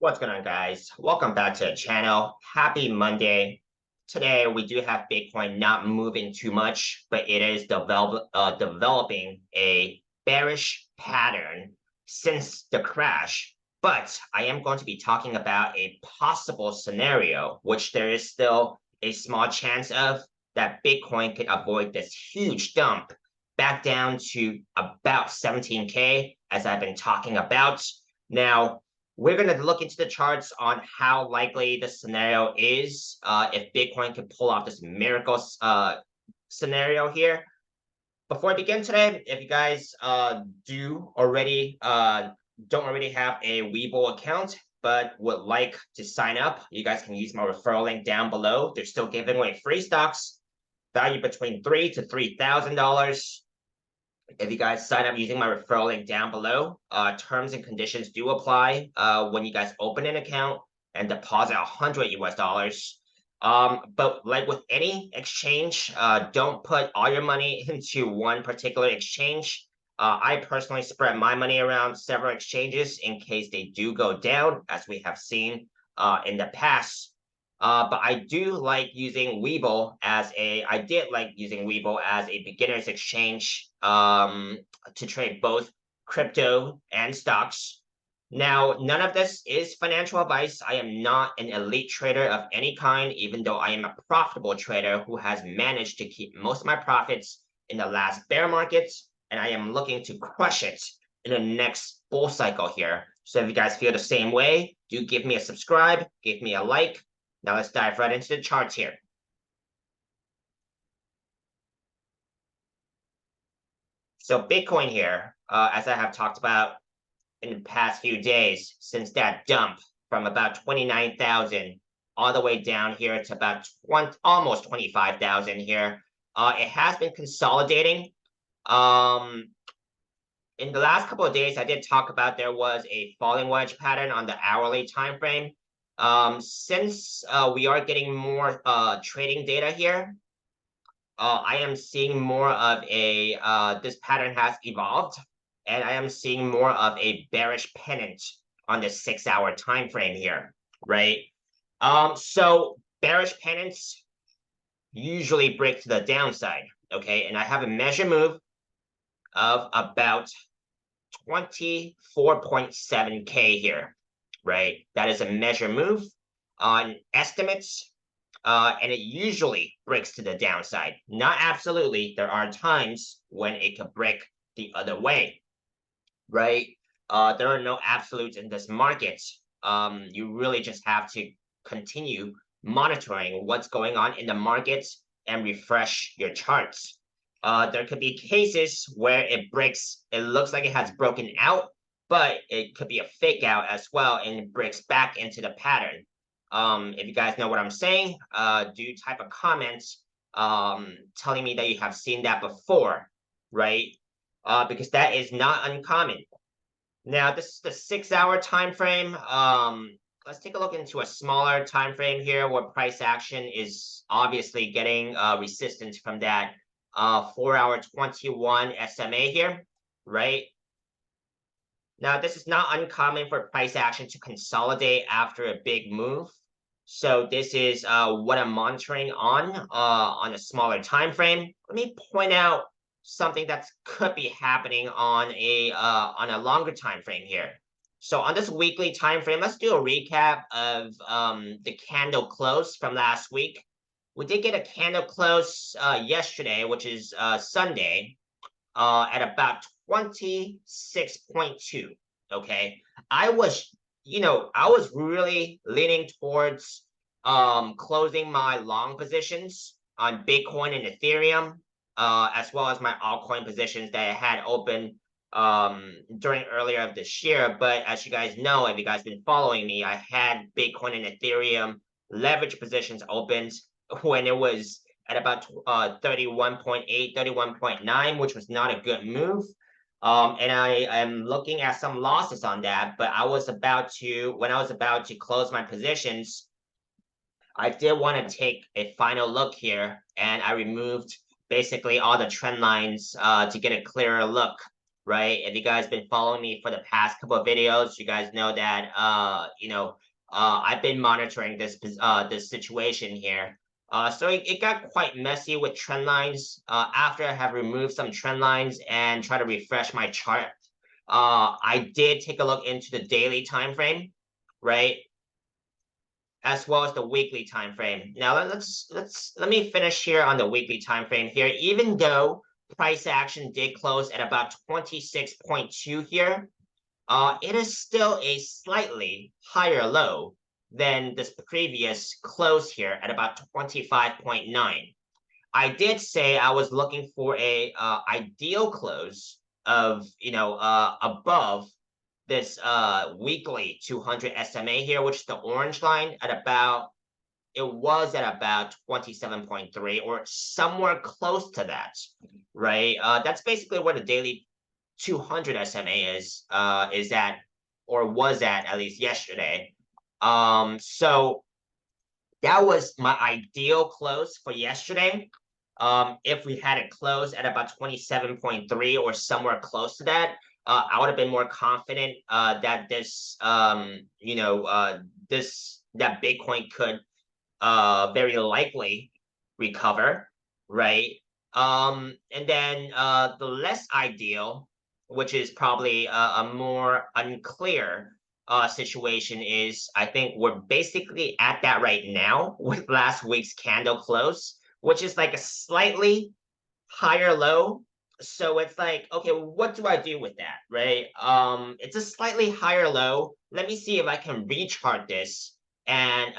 What's going on, guys? Welcome back to the channel. Happy Monday. Today, we do have Bitcoin not moving too much, but it is developing a bearish pattern since the crash. But I am going to be talking about a possible scenario, which there is still a small chance of that Bitcoin could avoid this huge dump back down to about 17K, as I've been talking about. Now, we're going to look into the charts on how likely the scenario is if Bitcoin can pull off this miracle scenario here. Before I begin today, if you guys don't already have a Webull account, but would like to sign up, you guys can use my referral link down below. They're still giving away free stocks, value between $3,000 to $3,000. If you guys sign up using my referral link down below, terms and conditions do apply when you guys open an account and deposit 100 US dollars. But like with any exchange, don't put all your money into one particular exchange. I personally spread my money around several exchanges in case they do go down, as we have seen in the past. But I did like using Webull as a beginner's exchange to trade both crypto and stocks. Now, none of this is financial advice. I am not an elite trader of any kind, even though I am a profitable trader who has managed to keep most of my profits in the last bear markets, and I am looking to crush it in the next bull cycle here. So if you guys feel the same way, do give me a subscribe, give me a like. Now let's dive right into the charts here. So Bitcoin here, as I have talked about in the past few days, since that dump from about 29,000 all the way down here to about almost 25,000 here, it has been consolidating. In the last couple of days, I did talk about there was a falling wedge pattern on the hourly time frame. Since we are getting more trading data here, I am seeing more of this pattern has evolved, and I am seeing more of a bearish pennant on the 6-hour time frame here, right? So bearish pennants usually break to the downside, okay? And I have a measure move of about 24.7K here, right? That is a measure move on estimates. And it usually breaks to the downside. Not absolutely. There are times when it could break the other way, right? There are no absolutes in this market. You really just have to continue monitoring what's going on in the markets and refresh your charts. There could be cases where it breaks, it looks like it has broken out, but it could be a fake out as well, and it breaks back into the pattern. If you guys know what I'm saying, do type a comment telling me that you have seen that before, right? Because that is not uncommon. Now, this is the 6-hour time frame. Let's take a look into a smaller time frame here where price action is obviously getting resistance from that 4-hour 21 SMA here, right? Now, this is not uncommon for price action to consolidate after a big move. So this is what I'm monitoring on a smaller time frame. Let me point out something that could be happening on a longer time frame here. So on this weekly time frame, let's do a recap of the candle close from last week. We did get a candle close yesterday, which is Sunday, at about 26.2. Okay, I was really leaning towards closing my long positions on Bitcoin and Ethereum, as well as my altcoin positions that I had open during earlier of this year. But as you guys know, if you guys been following me, I had Bitcoin and Ethereum leverage positions opened when it was at about 31.8, 31.9, which was not a good move. And I am looking at some losses on that, but when I was about to close my positions, I did want to take a final look here, and I removed basically all the trend lines to get a clearer look right? If you guys been following me for the past couple of videos, you guys know that I've been monitoring this situation here. So it got quite messy with trend lines. After I have removed some trend lines and try to refresh my chart, I did take a look into the daily time frame, right? As well as the weekly time frame. Now let me finish here on the weekly time frame here. Even though price action did close at about 26.2 here, it is still a slightly higher low than this previous close here at about 25.9. I did say I was looking for a ideal close of above this weekly 200 SMA here, which is the orange line at about, it was at about 27.3 or somewhere close to that, right? That's basically where the daily 200 SMA is at, or was at least yesterday. So that was my ideal close for yesterday. If we had it close at about 27.3 or somewhere close to that, I would have been more confident that this that Bitcoin could very likely recover, right? And then the less ideal, which is probably a more unclear situation, is I think we're basically at that right now with last week's candle close, which is like a slightly higher low. So it's like, okay, what do I do with that, right? It's a slightly higher low. Let me see if I can rechart this and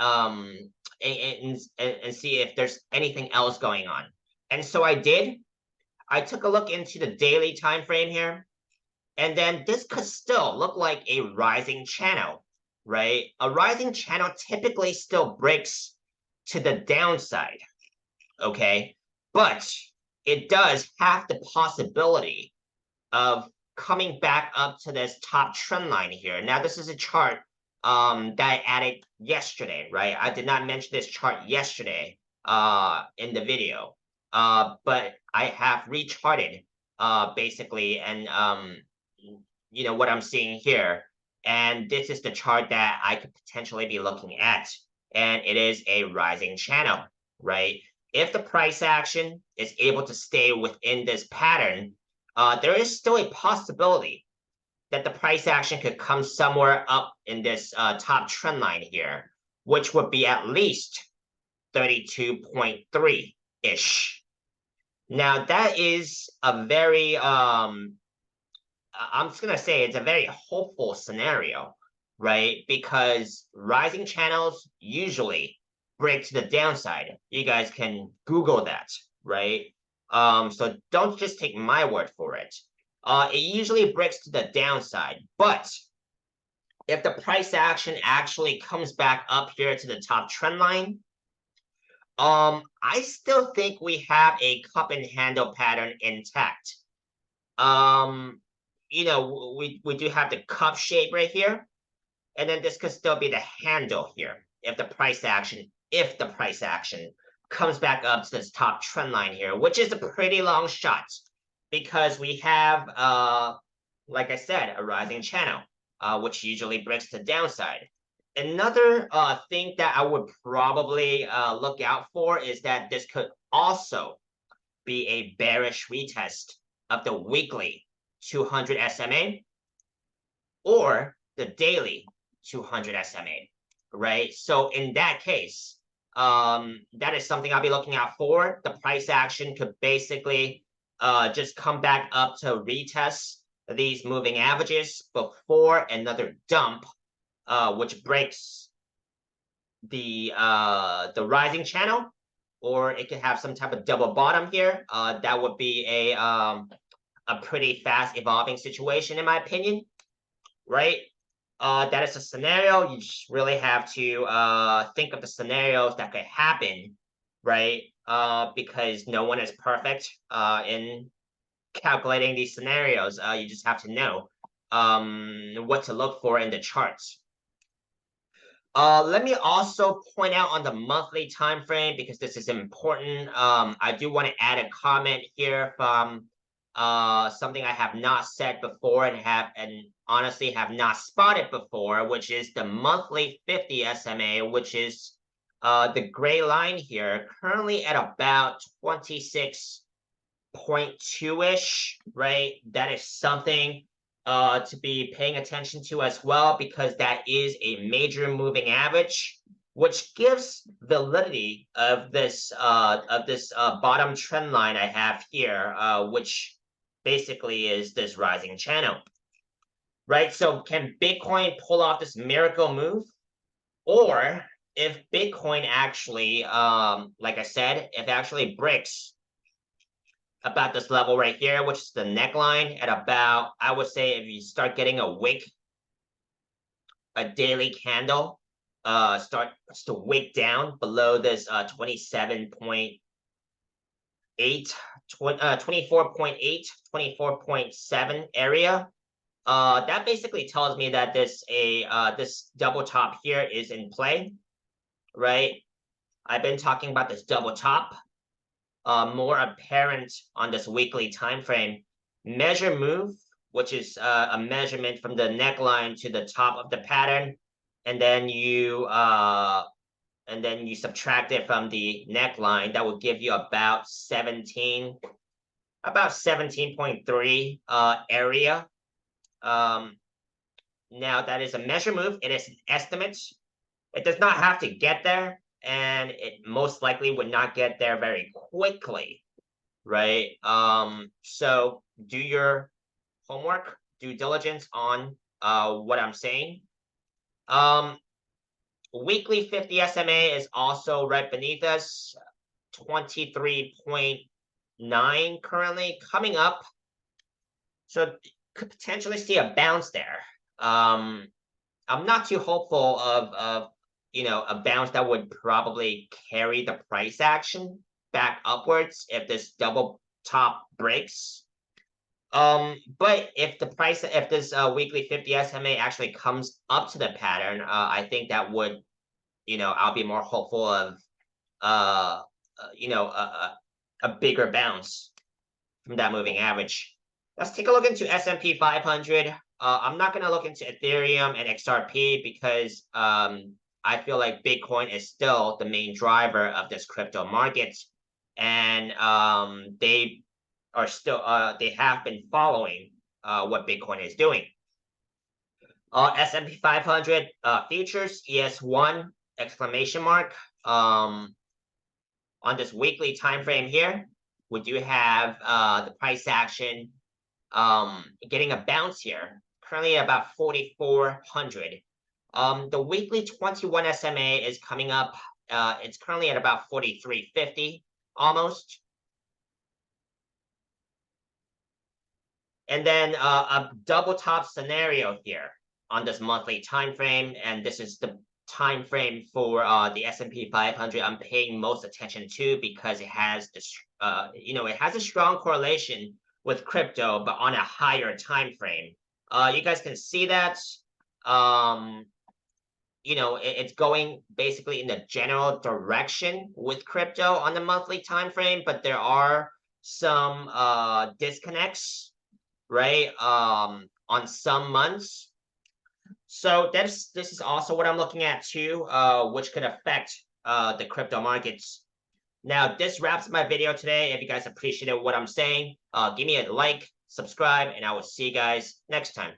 and see if there's anything else going on. And so I did. I took a look into the daily time frame here, and then this could still look like a rising channel, right? A rising channel typically still breaks to the downside, okay? But it does have the possibility of coming back up to this top trend line here. Now, this is a chart that I added yesterday, right? I did not mention this chart yesterday in the video, but I have recharted basically, and what I'm seeing here. And this is the chart that I could potentially be looking at. And it is a rising channel, right? If the price action is able to stay within this pattern, there is still a possibility that the price action could come somewhere up in this top trend line here, which would be at least 32.3-ish. Now, that is a very, I'm just going to say it's a very hopeful scenario, right? Because rising channels usually break to the downside. You guys can Google that, right? So don't just take my word for it. It usually breaks to the downside, but if the price action actually comes back up here to the top trend line, I still think we have a cup and handle pattern intact. We do have the cup shape right here, and then this could still be the handle here if the price action comes back up to this top trend line here, which is a pretty long shot because we have, like I said, a rising channel, which usually breaks the downside. Another thing that I would probably look out for is that this could also be a bearish retest of the weekly 200 SMA or the daily 200 SMA, right? So in that case, that is something I'll be looking out for. The price action could basically just come back up to retest these moving averages before another dump, which breaks the rising channel, or it could have some type of double bottom here. That would be a pretty fast evolving situation, in my opinion, right? That is a scenario. You just really have to think of the scenarios that could happen, right? Because no one is perfect in calculating these scenarios. You just have to know what to look for in the charts. Let me also point out on the monthly time frame, because this is important. I do want to add a comment here from something I have not said before and honestly have not spotted before, which is the monthly 50 SMA, which is the gray line here, currently at about 26.2-ish, right? That is something to be paying attention to as well, because that is a major moving average, which gives validity of this bottom trend line I have here, which basically is this rising channel, right? So can Bitcoin pull off this miracle move? Or if Bitcoin actually, like I said, if it actually breaks about this level right here, which is the neckline at about, I would say if you start getting a wick, a daily candle, starts to wick down below this 27.8, 24.8, 24.7 area. That basically tells me that this double top here is in play, right? I've been talking about this double top, more apparent on this weekly time frame. Measure move, which is a measurement from the neckline to the top of the pattern, and then you subtract it from the neckline. That will give you about 17.3 area. Now that is a measure move. It is an estimate. It does not have to get there, and it most likely would not get there very quickly, right? So do your homework, due diligence on what I'm saying. Weekly 50 SMA is also right beneath us, 23.9 currently coming up. So could potentially see a bounce there. I'm not too hopeful of a bounce that would probably carry the price action back upwards if this double top breaks. But if this weekly 50 SMA actually comes up to the pattern, I think that would, I'll be more hopeful of, a bigger bounce from that moving average. Let's take a look into S&P 500. I'm not going to look into Ethereum and XRP because I feel like Bitcoin is still the main driver of this crypto market, and they are still they have been following what Bitcoin is doing. S&P 500 features ES1 exclamation mark. On this weekly time frame here, we do have the price action getting a bounce here, currently at about 4,400. The weekly 21 SMA is coming up. It's currently at about 4,350 almost. And then a double top scenario here on this monthly time frame, and this is the time frame for the S&P 500 I'm paying most attention to, because it has this, it has a strong correlation with crypto, but on a higher time frame. You guys can see that. It's going basically in the general direction with crypto on the monthly time frame, but there are some disconnects, right? On some months. So this is also what I'm looking at too, which could affect the crypto markets. Now, this wraps my video today. If you guys appreciated what I'm saying, give me a like, subscribe, and I will see you guys next time.